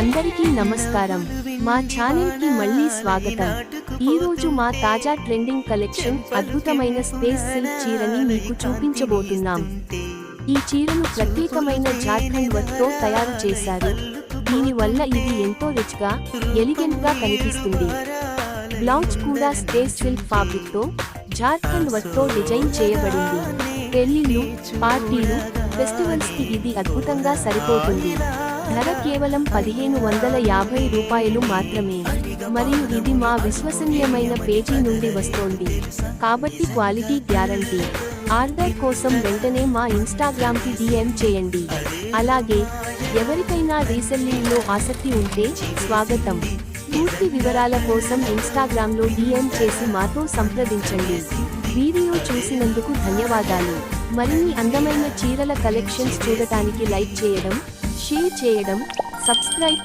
అందరికీ నమస్కారం. మా ఛానల్ కి మళ్ళీ స్వాగతం. ఈ రోజు మా తాజా ట్రెండింగ్ కలెక్షన్ అద్భుతమైన స్పేస్ సిల్క్ చీరని మీకు చూపించబోతున్నాం. ఈ చీరను ప్రత్యేకమైన జార్ఖండ్ వర్క్ తో తయారు చేశారు. దీని వల్ల ఇది ఎంతో రిచ్ గా, ఎలిగెంట్ గా కనిపిస్తుంది. బ్లౌజ్ కూడా స్పేస్ సిల్క్ ఫ్యాబ్రిక్ తో జార్ఖండ్ వర్క్ తో డిజైన్ చేయబడింది. పెళ్లిళ్ళు, పార్టీలు, ఫెస్టివల్స్ కి ఇది అద్భుతంగా సరిపోతుంది. ధర కేవలం 1550 రూపాయలు మాత్రమే. మరియు ఇది మా విశ్వసనీయమైన పేజీ నుండి వస్తోంది, కాబట్టి క్వాలిటీ గ్యారంటీ. ఆర్డర్ కోసం వెంటనే మా ఇన్స్టాగ్రామ్ కి DM చేయండి. అలాగే ఎవరికైనా రీసెల్లింగ్ లో ఆసక్తి ఉంటే స్వాగతం. పూర్తి వివరాల కోసం ఇన్స్టాగ్రామ్ లో DM చేసి మాతో సంప్రదించండి. వీడియో చూసినందుకు ధన్యవాదాలు. మరిన్ని అందమైన చీరల కలెక్షన్స్ చూడటానికి లైక్ చేయడం, షేర్ చేయడం, సబ్స్క్రైబ్